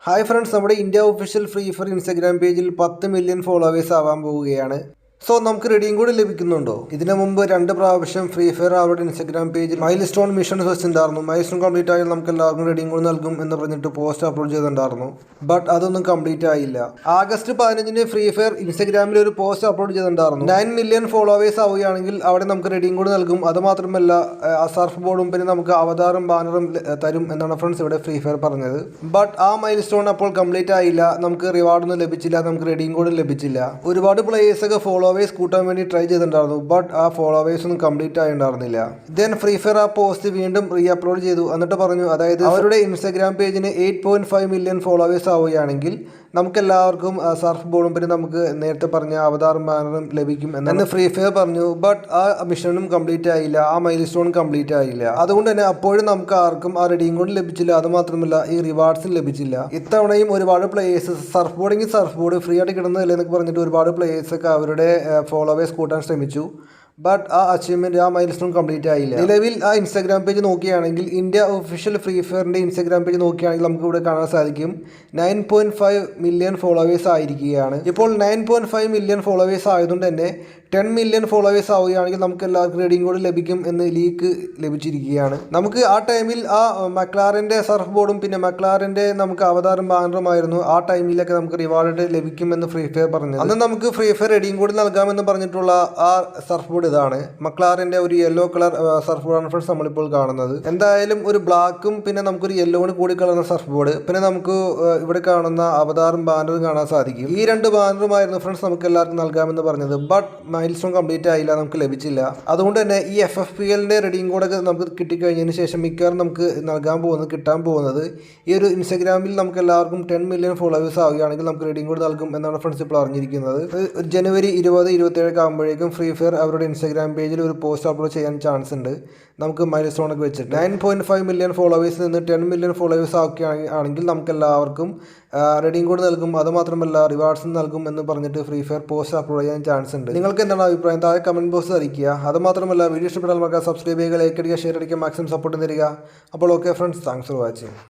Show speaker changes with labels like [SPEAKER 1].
[SPEAKER 1] Hi friends, നമ്മുടെ India official free fire Instagram പേജിൽ 10 million followers ആവാൻ പോവുകയാണ്. സോ നമുക്ക് റെഡിയും കൂടി ലഭിക്കുന്നുണ്ടോ? ഇതിനു മുമ്പ് 2 പ്രാവശ്യം ഫ്രീ ഫയർ അവരുടെ ഇൻസ്റ്റാഗ്രാം പേജിൽ മൈൽ സ്റ്റോൺ മിഷൻ വെച്ചിട്ടുണ്ടായിരുന്നു. മൈൽ സ്റ്റോൺ കംപ്ലീറ്റ് ആയാൽ നമുക്ക് എല്ലാവർക്കും റെഡിയും കൂടി നൽകും എന്ന് പറഞ്ഞിട്ട് പോസ്റ്റ് അപ്ലോഡ് ചെയ്തിട്ടുണ്ടായിരുന്നു. ബട്ട് അതൊന്നും കംപ്ലീറ്റ് ആയില്ല. ആഗസ്റ്റ് 15-ന് ഫ്രീ ഫയർ ഇൻസ്റ്റാഗ്രാമിൽ ഒരു പോസ്റ്റ് അപ്ലോഡ് ചെയ്തിട്ടുണ്ടായിരുന്നു. 9 മില്യൺ ഫോളോവേഴ്സ് ആവുകയാണെങ്കിൽ അവിടെ നമുക്ക് റെഡിയും കൂടി നൽകും. അത് മാത്രമല്ല സർഫ് ബോർഡും പിന്നെ നമുക്ക് അവതാറും ബാനറും തരും എന്നാണ് ഫ്രണ്ട്സ് ഇവിടെ ഫ്രീ ഫയർ പറഞ്ഞത്. ബട്ട് ആ മൈൽ സ്റ്റോൺ അപ്പോൾ കംപ്ലീറ്റ് ആയില്ല. നമുക്ക് റിവാർഡൊന്നും ലഭിച്ചില്ല, നമുക്ക് റെഡിയും കൂടി ലഭിച്ചില്ല. ഒരുപാട് പ്ലേയേഴ്സൊക്കെ ഫോളോവേഴ്സ് കൂട്ടാൻ വേണ്ടി ട്രൈ ചെയ്തിട്ടുണ്ടായിരുന്നു. ബട്ട് ആ ഫോളോവേഴ്സ് ഒന്നും കംപ്ലീറ്റ് ആയിട്ടുണ്ടായിരുന്നില്ല. ദെൻ ഫ്രീ ഫയർ ആ പോസ്റ്റ് വീണ്ടും റീ അപ്ലോഡ് ചെയ്തു. എന്നിട്ട് പറഞ്ഞു, അതായത് അവരുടെ ഇൻസ്റ്റാഗ്രാം പേജിന് 8.5 മില്യൺ ഫോളോവേഴ്സ് ആവുകയാണെങ്കിൽ നമുക്ക് എല്ലാവർക്കും സർഫ് ബോർഡും പിന്നെ നമുക്ക് നേരത്തെ പറഞ്ഞ അവതാറും ബാനറും ലഭിക്കും എന്ന് ഫ്രീ ഫയർ പറഞ്ഞു. ബട്ട് ആ മിഷനും കംപ്ലീറ്റ് ആയില്ല, ആ മൈൽ സ്റ്റോൺ കംപ്ലീറ്റ് ആയില്ല. അതുകൊണ്ട് തന്നെ അപ്പോഴും നമുക്ക് ആർക്കും ആ റെഡിയും കൂടി ലഭിച്ചില്ല. അത് മാത്രമല്ല ഈ റിവാർഡ്സും ലഭിച്ചില്ല. ഇത്തവണയും ഒരുപാട് പ്ലേയേഴ്സ് സർഫ് ബോർഡ് ഫ്രീ ആയിട്ട് കിട്ടുന്നതല്ലേ എന്നൊക്കെ പറഞ്ഞിട്ട് ഒരുപാട് പ്ലേയേഴ്സൊക്കെ അവരുടെ ഫോളോവേഴ്സ് കൂട്ടാൻ ശ്രമിച്ചു. ബട്ട് ആ അച്ചീവ്മെൻറ്റ്, ആ മൈൽ സ്റ്റോൺ കംപ്ലീറ്റ് ആയില്ല. നിലവിൽ ആ ഇൻസ്റ്റാഗ്രാം പേജ് നോക്കുകയാണെങ്കിൽ, ഇന്ത്യ ഒഫീഷ്യൽ ഫ്രീ ഫയറിൻ്റെ ഇൻസ്റ്റാഗ്രാം പേജ് നോക്കുകയാണെങ്കിൽ നമുക്ക് ഇവിടെ കാണാൻ സാധിക്കും 9.5 മില്യൺ ഫോളോവേഴ്സ് ആയിരിക്കുകയാണ്. ഇപ്പോൾ 9.5 മില്യൺ ഫോളോവേഴ്സ് ആയതുകൊണ്ട് തന്നെ 10 മില്യൺ ഫോളോവേഴ്സ് ആവുകയാണെങ്കിൽ നമുക്ക് എല്ലാവർക്കും റെഡിയും കൂടി ലഭിക്കും എന്ന് ലീക്ക് ലഭിച്ചിരിക്കുകയാണ്. നമുക്ക് ആ ടൈമിൽ ആ മക്ലാറിൻ്റെ സർഫ് ബോർഡും പിന്നെ മക്ലാറിൻ്റെ നമുക്ക് അവതാറും ബാനറുമായിരുന്നു ആ ടൈമിലൊക്കെ നമുക്ക് റിവാർഡ് ലഭിക്കുമെന്ന് ഫ്രീ ഫയർ പറഞ്ഞത്. അന്ന് നമുക്ക് ഫ്രീ ഫയർ റെഡിയും കൂടി നൽകാമെന്ന് പറഞ്ഞിട്ടുള്ള ആ സർഫ് ബോർഡ് ഇതാണ്. മക്ലാറിൻ്റെ ഒരു യെല്ലോ കളർ സർഫ് ബോർഡാണ് ഫ്രണ്ട്സ് നമ്മളിപ്പോൾ കാണുന്നത്. എന്തായാലും ഒരു ബ്ലാക്കും പിന്നെ നമുക്കൊരു യെല്ലോണ് കൂടി കളർന്ന സർഫ് ബോർഡ്, പിന്നെ നമുക്ക് ഇവിടെ കാണുന്ന അവതാറും ബാനറും കാണാൻ സാധിക്കും. ഈ 2 ബാനറുമായിരുന്നു ഫ്രണ്ട്സ് നമുക്ക് എല്ലാവർക്കും നൽകാമെന്ന് പറഞ്ഞത്. ബട്ട് മൈൽ സ്റ്റോൺ കംപ്ലീറ്റ് ആയില്ല, നമുക്ക് ലഭിച്ചില്ല. അതുകൊണ്ട് തന്നെ ഈ FFPLൻ്റെ റെഡിയും കൂടെ നമുക്ക് കിട്ടിക്കഴിഞ്ഞതിന് ശേഷം മിക്കവാറും നമുക്ക് കിട്ടാൻ പോകുന്നത് ഈ ഒരു ഇൻസ്റ്റാഗ്രാമിൽ നമുക്ക് എല്ലാവർക്കും 10 മില്യൺ ഫോളോവേഴ്സ് ആവുകയാണെങ്കിൽ നമുക്ക് റെഡിയും കൂടെ നൽകും എന്നാണ് ഫ്രണ്ട്സ് ഇപ്പോൾ അറിഞ്ഞിരിക്കുന്നത്. ജനുവരി 20-27 ആകുമ്പോഴേക്കും ഫ്രീ ഫയർ അവരുടെ ഇൻസ്റ്റാഗ്രാം പേജിൽ ഒരു പോസ്റ്റ് അപ്ലോഡ് ചെയ്യാൻ ചാൻസ് ഉണ്ട്. നമുക്ക് മൈൽ സ്റ്റോണൊക്കെ വെച്ചിട്ട് 9.5 മില്യൺ ഫോളോവേഴ്സിൽ നിന്ന് 10 മില്യൺ ഫോളോവേഴ്സ് ആക്കുകയാണെങ്കിൽ നമുക്ക് എല്ലാവർക്കും റെഡിയും കൂടെ നൽകും. അതുമാത്രമല്ല റിവാർഡ്സും നൽകും എന്ന് പറഞ്ഞിട്ട് ഫ്രീ ഫയർ പോസ്റ്റ് അപ്ലോഡ് ചെയ്യാൻ ചാൻസ് ഉണ്ട്. നിങ്ങൾക്ക് എന്താണ് അഭിപ്രായം? താഴെ കമൻറ്റ് ബോക്സ് അറിയിക്കുക. അതുമാത്രമല്ല വീഡിയോ ഇഷ്ടപ്പെട്ടാൽ നമുക്ക് സബ്സ്ക്രൈബ് ചെയ്യുക, ലൈക്ക് അടിക്കുക, ഷെയർ അടിക്കുക, മാക്സിമം സപ്പോർട്ട് തരിക. അപ്പോൾ okay friends, thanks for watching.